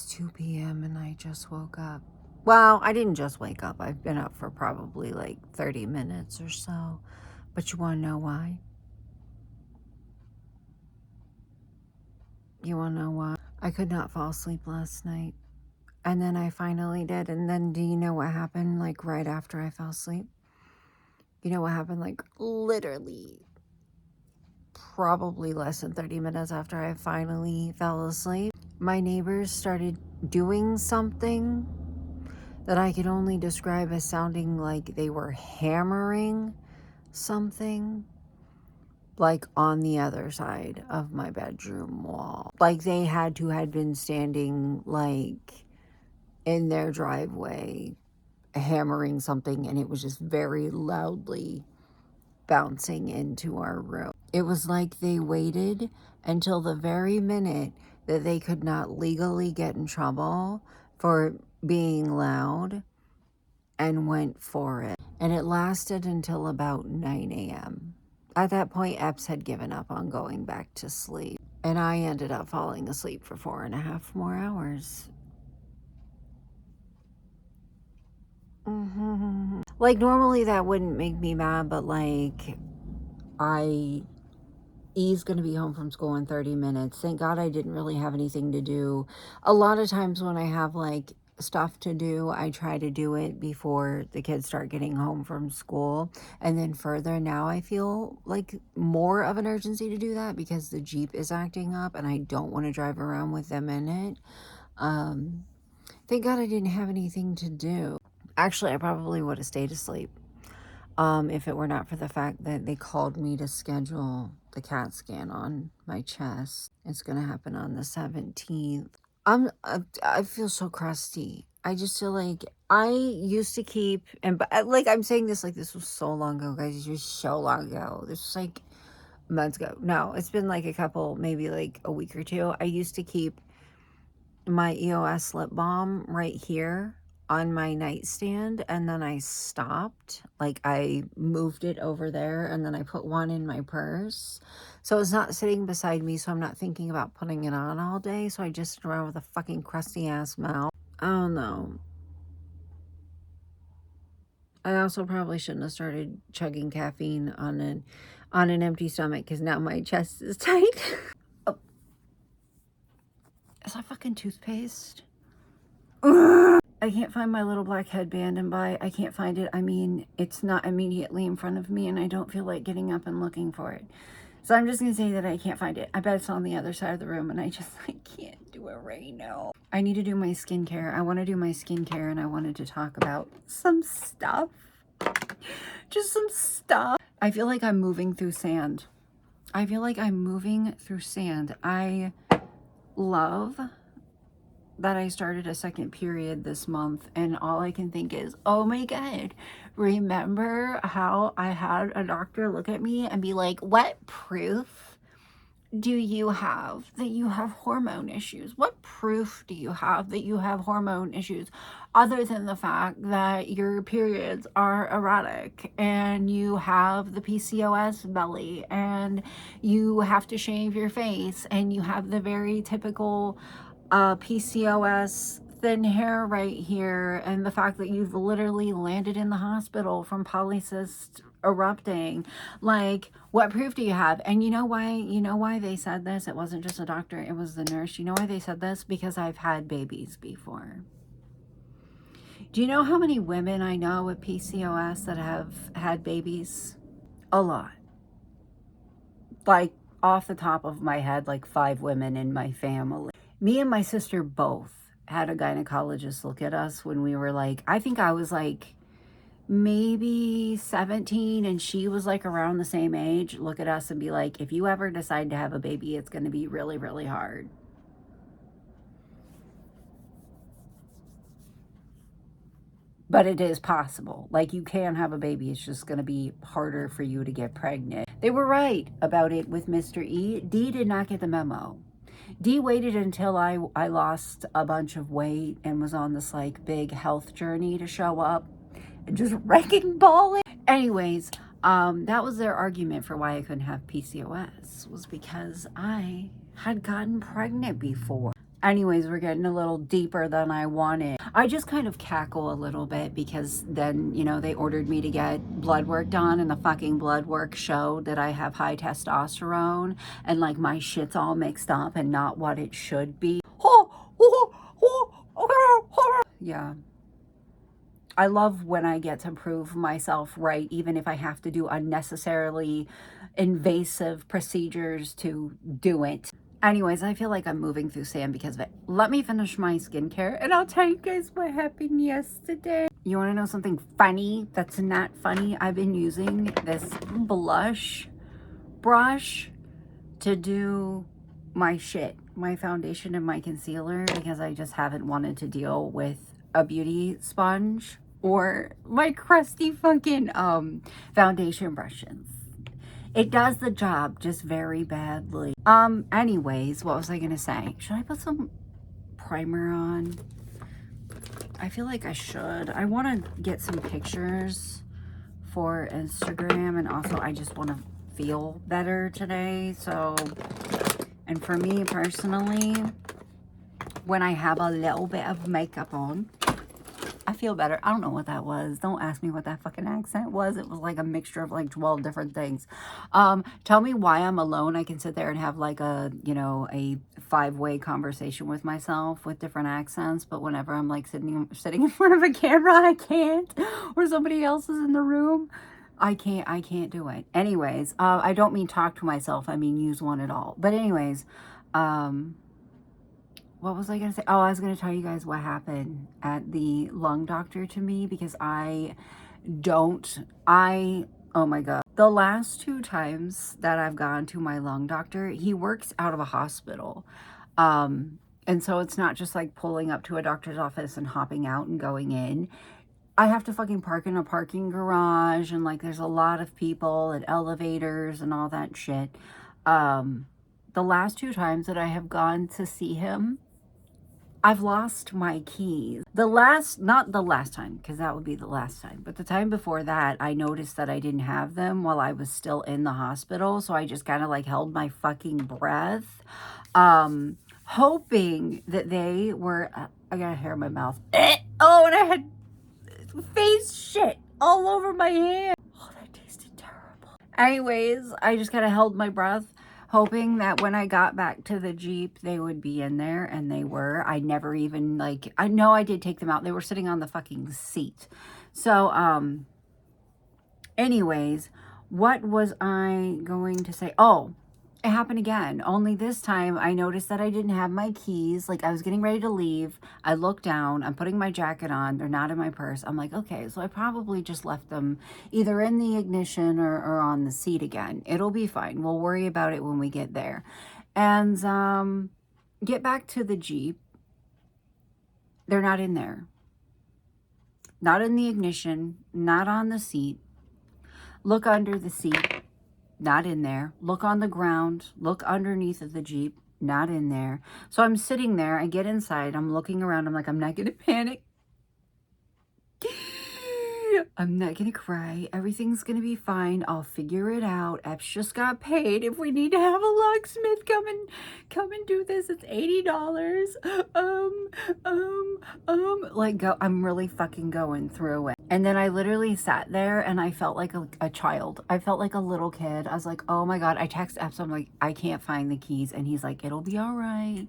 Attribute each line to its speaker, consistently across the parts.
Speaker 1: It's 2 p.m. and I just woke up. Well, I didn't just wake up. I've been up for probably like 30 minutes or so. But you want to know why? You want to know why? I could not fall asleep last night. And then I finally did. And then do you know what happened like right after I fell asleep? You know what happened like literally probably less than 30 minutes after I finally fell asleep? My neighbors started doing something that I could only describe as sounding like they were hammering something, like on the other side of my bedroom wall. Like they had been standing like in their driveway hammering something, and it was just very loudly bouncing into our room. It was like they waited until the very minute that they could not legally get in trouble for being loud and went for it. And it lasted until about 9 a.m. At that point, Epps had given up on going back to sleep. And I ended up falling asleep for 4.5 more hours. Like, normally that wouldn't make me mad, but like, E's going to be home from school in 30 minutes. Thank God I didn't really have anything to do. A lot of times when I have like stuff to do, I try to do it before the kids start getting home from school. And then further, now I feel like more of an urgency to do that because the Jeep is acting up and I don't want to drive around with them in it. Thank God I didn't have anything to do. Actually, I probably would have stayed asleep. If it were not for the fact that they called me to schedule the CAT scan on my chest. It's going to happen on the 17th. I feel so crusty. I just feel like I used to keep, and like I'm saying this like this was so long ago, guys. This was so long ago. This was like months ago. No, it's been like a couple, maybe like a week or two. I used to keep my EOS lip balm right here on my nightstand, and then I stopped. Like I moved it over there, and then I put one in my purse, so it's not sitting beside me, so I'm not thinking about putting it on all day. So I just sit around with a fucking crusty ass mouth. Oh no. I also probably shouldn't have started chugging caffeine on an empty stomach, because now my chest is tight. Oh. Is that fucking toothpaste? I can't find my little black headband, and I can't find it, I mean, it's not immediately in front of me, and I don't feel like getting up and looking for it. So I'm just going to say that I can't find it. I bet it's on the other side of the room, and I can't do it right now. I need to do my skincare. I want to do my skincare, and I wanted to talk about some stuff. Just some stuff. I feel like I'm moving through sand. I love that I started a second period this month, and all I can think is, oh my God, remember how I had a doctor look at me and be like, what proof do you have that you have hormone issues? What proof do you have that you have hormone issues other than the fact that your periods are erratic and you have the PCOS belly and you have to shave your face and you have the very typical PCOS thin hair right here, and the fact that you've literally landed in the hospital from polycyst erupting? Like, what proof do you have? And you know why they said this? It wasn't just a doctor, it was the nurse. You know why they said this? Because I've had babies before. Do you know how many women I know with PCOS that have had babies? A lot. Like, off the top of my head, like 5 women in my family. Me and my sister both had a gynecologist look at us when we were like, I think I was like maybe 17 and she was like around the same age, look at us and be like, if you ever decide to have a baby, it's going to be really, really hard. But it is possible. Like, you can have a baby. It's just going to be harder for you to get pregnant. They were right about it with Mr. E. D did not get the memo. D waited until I lost a bunch of weight and was on this like big health journey to show up and just wrecking ball it. Anyways, that was their argument for why I couldn't have PCOS, was because I had gotten pregnant before. Anyways, we're getting a little deeper than I wanted. I just kind of cackle a little bit because then, you know, they ordered me to get blood work done, and the fucking blood work showed that I have high testosterone and like my shit's all mixed up and not what it should be. Yeah. I love when I get to prove myself right, even if I have to do unnecessarily invasive procedures to do it. Anyways, I feel like I'm moving through sand because of it. Let me finish my skincare and I'll tell you guys what happened yesterday. You want to know something funny that's not funny? I've been using this blush brush to do my shit, my foundation and my concealer, because I just haven't wanted to deal with a beauty sponge or my crusty fucking foundation brushes. It does the job just very badly. Anyways, what was I gonna say? Should I put some primer on? I feel like I should. I want to get some pictures for Instagram, and also I just want to feel better today. So, and for me personally, when I have a little bit of makeup on, I feel better. I don't know what that was. Don't ask me what that fucking accent was. It was like a mixture of like 12 different things. Tell me why I'm alone. I can sit there and have like a, you know, a 5-way conversation with myself with different accents. But whenever I'm like sitting in front of a camera, I can't. Or somebody else is in the room, I can't do it. Anyways, I don't mean talk to myself. I mean use one at all. But anyways, what was I going to say? Oh, I was going to tell you guys what happened at the lung doctor to me, because oh my God. The last 2 times that I've gone to my lung doctor, he works out of a hospital. And so it's not just like pulling up to a doctor's office and hopping out and going in. I have to fucking park in a parking garage, and like there's a lot of people and elevators and all that shit. The last 2 times that I have gone to see him, I've lost my keys. Not the last time, because that would be the last time, but the time before that, I noticed that I didn't have them while I was still in the hospital. So I just kind of like held my fucking breath, hoping that they were, I got hair in my mouth. Oh, and I had face shit all over my hand. Oh, that tasted terrible. Anyways, I just kind of held my breath, hoping that when I got back to the Jeep, they would be in there, and they were. I never even, like, I know I did take them out. They were sitting on the fucking seat. So, anyways, what was I going to say? Oh, it happened again. Only this time I noticed that I didn't have my keys. Like, I was getting ready to leave. I look down. I'm putting my jacket on. They're not in my purse. I'm like, okay, so I probably just left them either in the ignition or on the seat again. It'll be fine. We'll worry about it when we get there. And get back to the Jeep. They're not in there. Not in the ignition. Not on the seat. Look under the seat. Not in there. Look on the ground. Look underneath of the Jeep. Not in there. So I'm sitting there. I get inside. I'm looking around. I'm like, I'm not going to panic. I'm not going to cry. Everything's going to be fine. I'll figure it out. Epps just got paid. If we need to have a locksmith come and do this, it's $80. Like, I'm really fucking going through it. And then I literally sat there and I felt like a child. I felt like a little kid. I was like, oh my God. I text Epps. I'm like, I can't find the keys. And he's like, it'll be all right.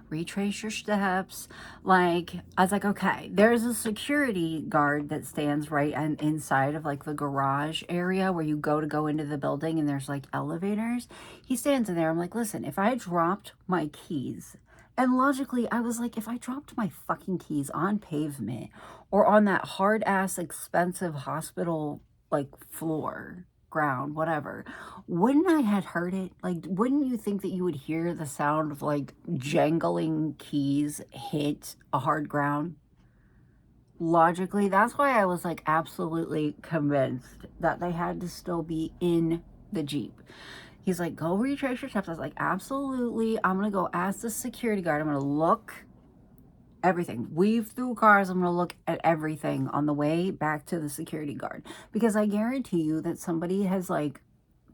Speaker 1: Retrace your steps. Like, I was like, okay, there's a security guard that stands right inside of like the garage area where you go into the building, and there's like elevators. He stands in there. I'm like, listen, if I dropped my keys, and logically I was like, if I dropped my fucking keys on pavement or on that hard ass expensive hospital like floor, ground, whatever, wouldn't I have heard it? Like, wouldn't you think that you would hear the sound of like jangling keys hit a hard ground? Logically, that's why I was like absolutely convinced that they had to still be in the Jeep. He's like, go retrace your steps. I was like, absolutely. I'm gonna go ask the security guard. I'm gonna look everything, weave through cars. I'm gonna look at everything on the way back to the security guard, because I guarantee you that somebody has like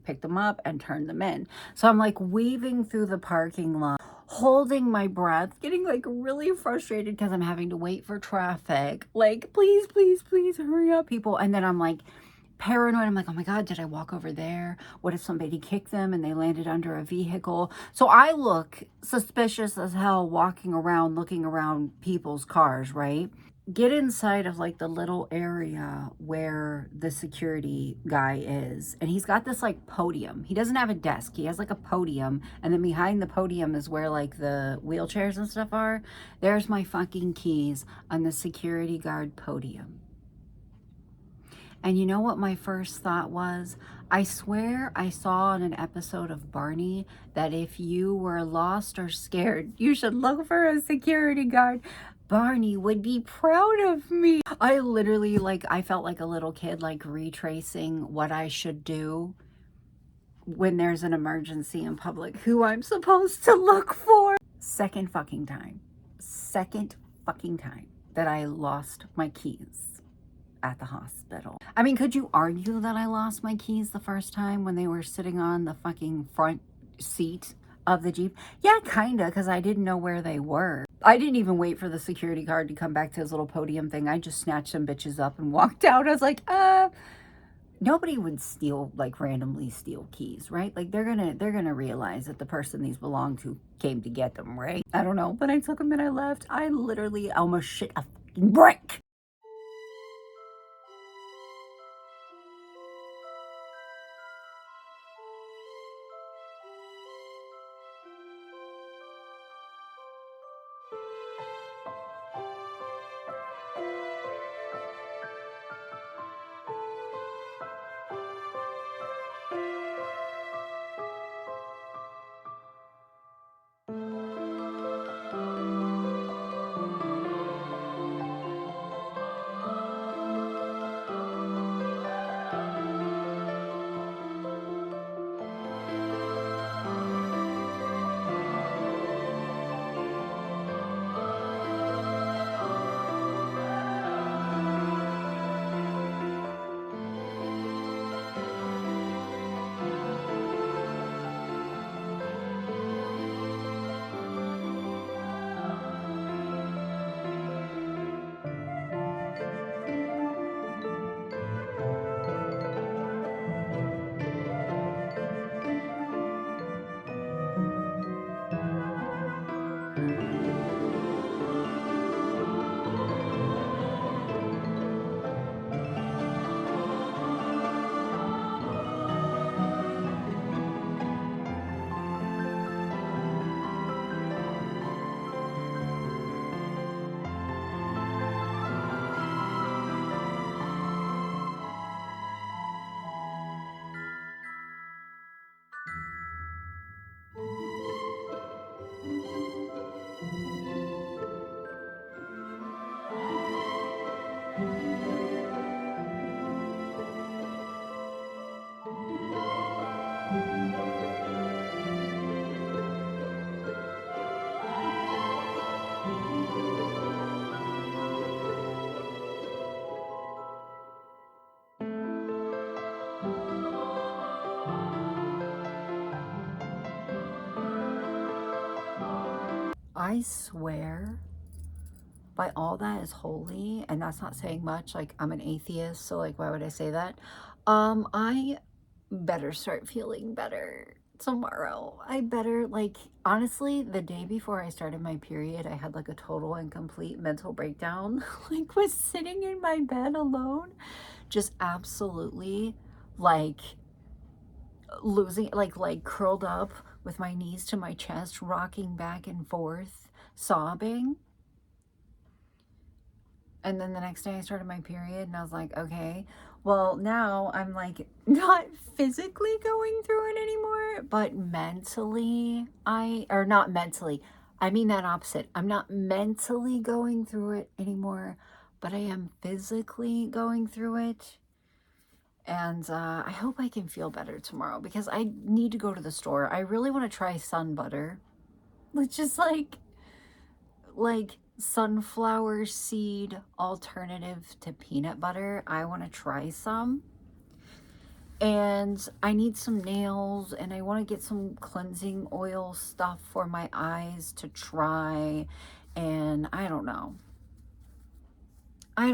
Speaker 1: picked them up and turned them in. So I'm like weaving through the parking lot, holding my breath, getting like really frustrated because I'm having to wait for traffic. Like, please, please, please hurry up, people. And then I'm like paranoid. I'm like, oh my God, did I walk over there? What if somebody kicked them and they landed under a vehicle? So I look suspicious as hell walking around, looking around people's cars, right? Get inside of like the little area where the security guy is, and he's got this like podium. He doesn't have a desk, he has like a podium, and then behind the podium is where like the wheelchairs and stuff are. There's my fucking keys on the security guard podium. And you know what my first thought was? I swear I saw in an episode of Barney that if you were lost or scared, you should look for a security guard. Barney would be proud of me. I literally, like, I felt like a little kid, like retracing what I should do when there's an emergency in public, who I'm supposed to look for. Second fucking time that I lost my keys at the hospital. I mean, could you argue that I lost my keys the first time when they were sitting on the fucking front seat of the Jeep? Yeah, kinda, because I didn't know where they were. I didn't even wait for the security guard to come back to his little podium thing. I just snatched some bitches up and walked out. I was like, nobody would steal, like, randomly steal keys, right? Like, they're gonna realize that the person these belong to came to get them, right? I don't know, but I took them and I left. I literally almost shit a fucking brick. I swear by all that is holy, and that's not saying much, like I'm an atheist, so like why would I say that? I better start feeling better tomorrow. I better, like, honestly, the day before I started my period, I had like a total and complete mental breakdown. Like, was sitting in my bed alone, just absolutely like losing, like curled up with my knees to my chest, rocking back and forth, sobbing. And then the next day I started my period and I was like, okay, well, now I'm like not physically going through it anymore, but mentally, or not mentally, I mean that opposite. I'm not mentally going through it anymore, but I am physically going through it. And I hope I can feel better tomorrow because I need to go to the store. I really want to try sun butter, which is like sunflower seed alternative to peanut butter. I want to try some. And I need some nails, and I want to get some cleansing oil stuff for my eyes to try. And I don't know. Like,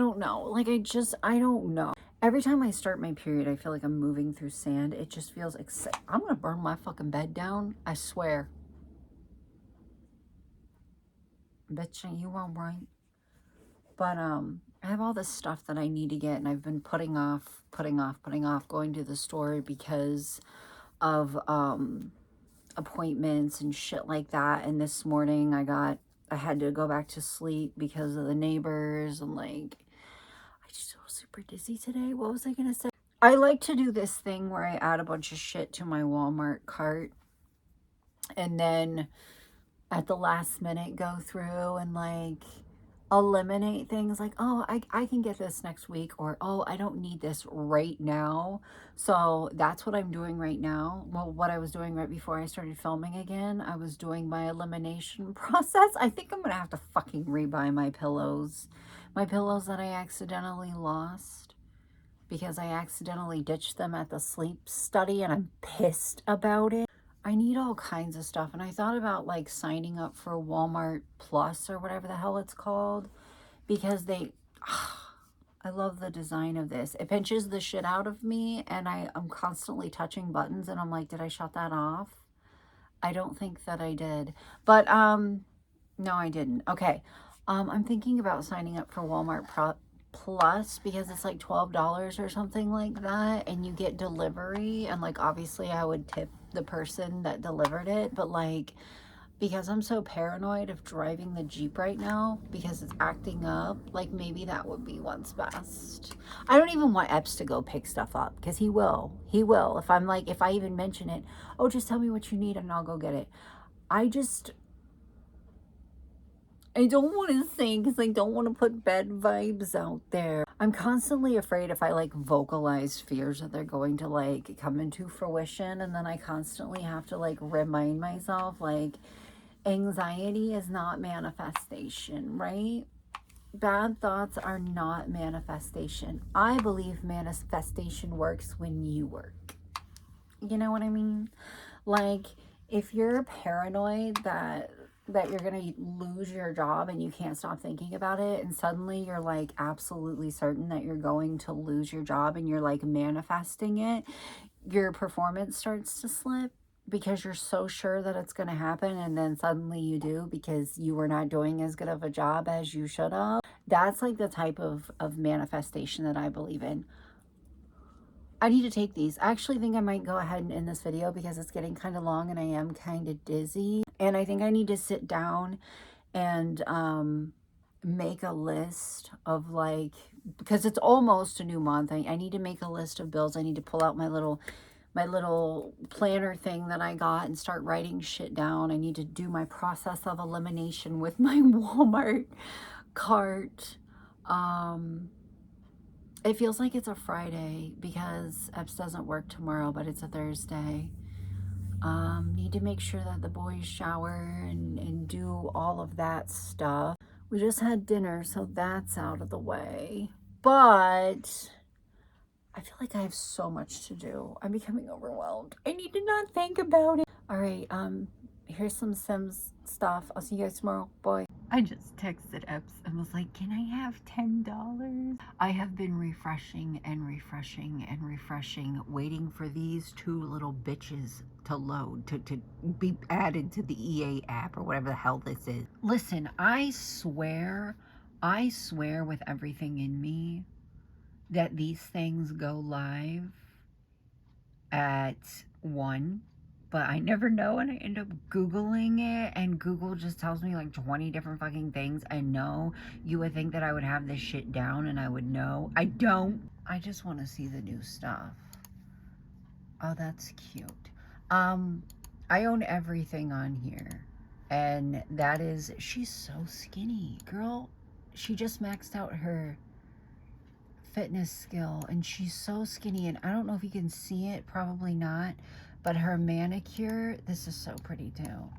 Speaker 1: I don't know. Every time I start my period, I feel like I'm moving through sand. It just feels I'm going to burn my fucking bed down. I swear. Bitch, you all right. But, I have all this stuff that I need to get, and I've been putting off going to the store because of, appointments and shit like that. And this morning I had to go back to sleep because of the neighbors, and like, I just feel super dizzy today. What was I gonna say? I like to do this thing where I add a bunch of shit to my Walmart cart, and then at the last minute go through and like eliminate things like, oh, I can get this next week, or oh, I don't need this right now. So that's what I'm doing right now. Well, what I was doing right before I started filming again, I was doing my elimination process. I think I'm gonna have to fucking rebuy my pillows that I accidentally lost because I accidentally ditched them at the sleep study, and I'm pissed about it. I need all kinds of stuff, and I thought about like signing up for Walmart Plus or whatever the hell it's called, because I love the design of this. It pinches the shit out of me, and I'm constantly touching buttons, and I'm like, did I shut that off? I don't think that I did. But no, I didn't. Okay. I'm thinking about signing up for Walmart Plus because it's like $12 or something like that, and you get delivery, and like obviously I would tip the person that delivered it, but like, because I'm so paranoid of driving the Jeep right now because it's acting up, like maybe that would be what's best. I don't even want Epps to go pick stuff up because he will. If I'm like, if I even mention it, oh, just tell me what you need and I'll go get it. I don't want to say because I don't want to put bad vibes out there. I'm constantly afraid if I like vocalize fears that they're going to like come into fruition, and then I constantly have to like remind myself like anxiety is not manifestation, right? Bad thoughts are not manifestation. I believe manifestation works when you work. You know what I mean? Like, if you're paranoid that you're gonna lose your job and you can't stop thinking about it, and suddenly you're like absolutely certain that you're going to lose your job and you're like manifesting it, your performance starts to slip because you're so sure that it's going to happen, and then suddenly you do because you were not doing as good of a job as you should have. That's like the type of manifestation that I believe in. I need to take these. I actually think I might go ahead and end this video because it's getting kind of long and I am kind of dizzy. And I think I need to sit down and make a list of like, because it's almost a new month. I need to make a list of bills. I need to pull out my little planner thing that I got and start writing shit down. I need to do my process of elimination with my Walmart cart. It feels like it's a Friday because Epps doesn't work tomorrow, but it's a Thursday. Need to make sure that the boys shower and do all of that stuff. We just had dinner, so that's out of the way. But I feel like I have so much to do. I'm becoming overwhelmed. I need to not think about it. All right, here's some Sims stuff. I'll see you guys tomorrow. Bye. I just texted Epps and was like, can I have $10? I have been refreshing and refreshing and refreshing, waiting for these two little bitches to load, to be added to the EA app or whatever the hell this is. Listen, I swear with everything in me that these things go live at 1, but I never know, and I end up Googling it, and Google just tells me like 20 different fucking things. I know you would think that I would have this shit down and I would know. I don't. I just want to see the new stuff. Oh, that's cute. I own everything on here, and that is, she's so skinny, girl. She just maxed out her fitness skill and she's so skinny, and I don't know if you can see it, probably not, but her manicure, this is so pretty too.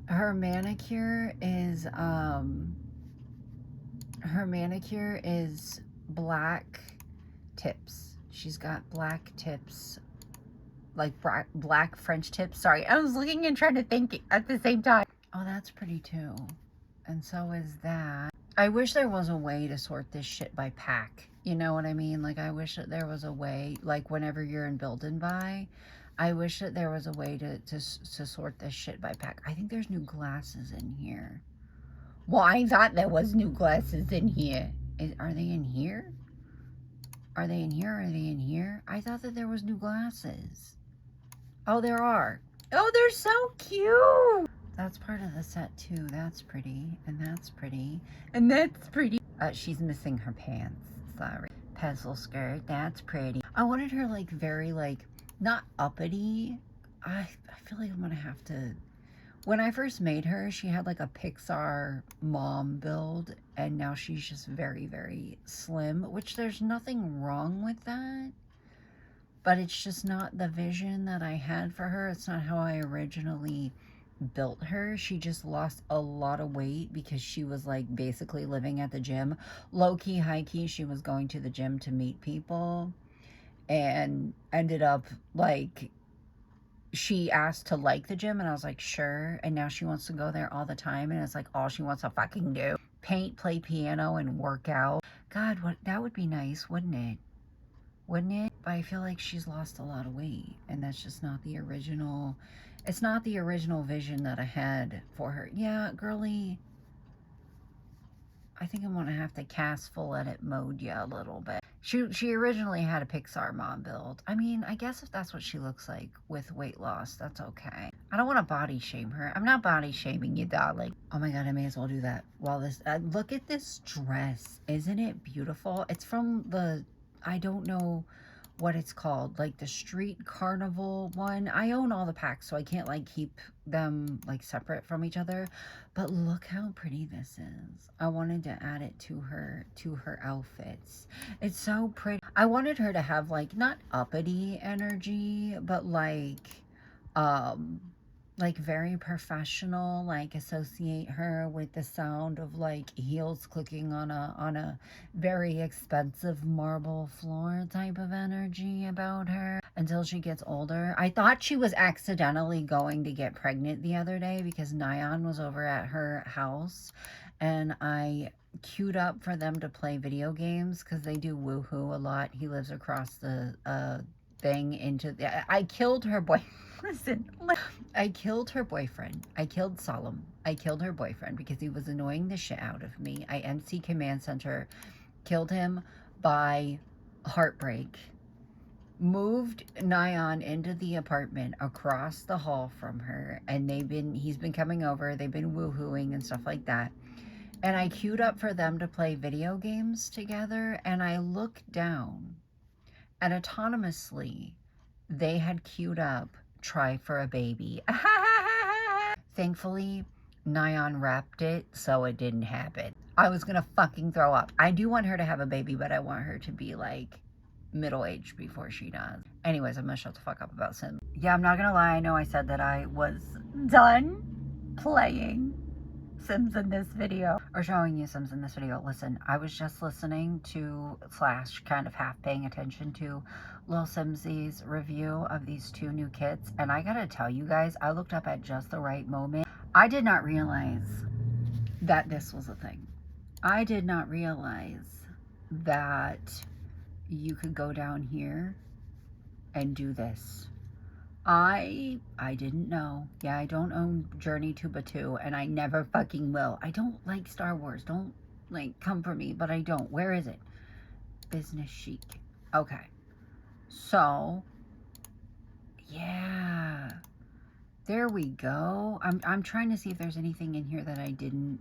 Speaker 1: Her manicure is black tips. She's got black tips, like black French tips. Sorry, I was looking and trying to think at the same time. Oh, that's pretty too. And so is that. I wish there was a way to sort this shit by pack. You know what I mean? Like, I wish that there was a way, like whenever you're in Build and Buy, I wish that there was a way to sort this shit by pack. I think there's new glasses in here. Well, I thought there was new glasses in here. Are they in here? Are they in here? Are they in here? I thought that there was new glasses. Oh, there are. Oh, they're so cute. That's part of the set too. That's pretty. And that's pretty. And that's pretty. She's missing her pants. Sorry. Pencil skirt. That's pretty. I wanted her like very like, not uppity. I feel like I'm gonna have to. When I first made her, she had like a Pixar mom build, and now she's just very, very slim, which there's nothing wrong with that. But it's just not the vision that I had for her. It's not how I originally built her. She just lost a lot of weight because she was like basically living at the gym. Low key, high key, she was going to the gym to meet people and ended up like, she asked to like the gym and I was like, sure. And now she wants to go there all the time. And it's like all she wants to fucking do. Paint, play piano, and work out. God, that would be nice, wouldn't it? Wouldn't it? But I feel like she's lost a lot of weight. And that's just not the original. It's not the original vision that I had for her. Yeah, girly. I think I'm going to have to cast full edit mode you a little bit. She originally had a Pixar mom build. I mean, I guess if that's what she looks like with weight loss, that's okay. I don't want to body shame her. I'm not body shaming you, darling. Oh my God, I may as well do that. While this, look at this dress. Isn't it beautiful? It's from the, I don't know what it's called, like the street carnival one. I own all the packs, so I can't like keep them like separate from each other, but look how pretty this is. I wanted to add it to her outfits. It's so pretty. I wanted her to have like not uppity energy, but like very professional, like associate her with the sound of like heels clicking on a very expensive marble floor type of energy about her until she gets older. I thought she was accidentally going to get pregnant the other day because Nyan was over at her house and I queued up for them to play video games because they do woohoo a lot. He lives across the thing into the, I killed her boy. Listen, I killed her boyfriend. I killed Solemn. I killed her boyfriend because he was annoying the shit out of me. I MC Command Center, killed him by heartbreak, moved Nyan into the apartment across the hall from her, and he's been coming over, they've been woohooing and stuff like that. And I queued up for them to play video games together, and I looked down, and autonomously, they had queued up Try for a Baby. Thankfully, Nyan wrapped it, so it didn't happen. I was gonna fucking throw up. I do want her to have a baby, but I want her to be like middle-aged before she does. Anyways, I'm gonna shut the fuck up about Sims. Yeah, I'm not gonna lie. I know I said that I was done playing Sims in this video, or showing you Sims in this video. Listen, I was just listening to / kind of half paying attention to Lil Simsy's review of these 2 new kits, and I gotta tell you guys, I looked up at just the right moment. I did not realize that this was a thing. I did not realize that you could go down here and do this. I didn't know. Yeah, I don't own Journey to Batuu, and I never fucking will. I don't like Star Wars. Don't, like, come for me, but I don't. Where is it? Business chic. Okay. So, yeah. There we go. I'm trying to see if there's anything in here that I didn't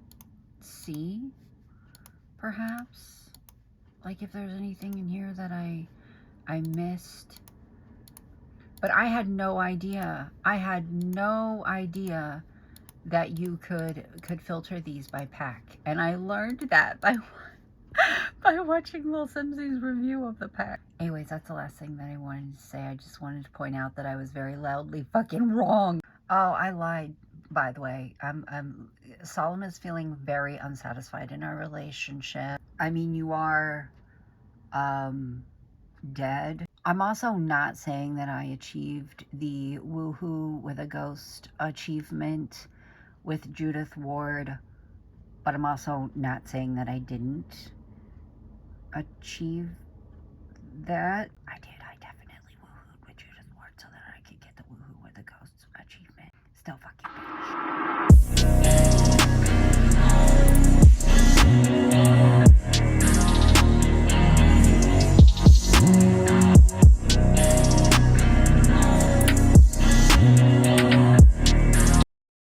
Speaker 1: see, perhaps. Like, if there's anything in here that I missed. But I had no idea. I had no idea that you could filter these by pack. And I learned that by watching Lil Simsy's review of the pack. Anyways, that's the last thing that I wanted to say. I just wanted to point out that I was very loudly fucking wrong. Oh, I lied, by the way. Solemn is feeling very unsatisfied in our relationship. I mean, you are, dead. I'm also not saying that I achieved the woohoo with a ghost achievement with Judith Ward, but I'm also not saying that I didn't achieve that. I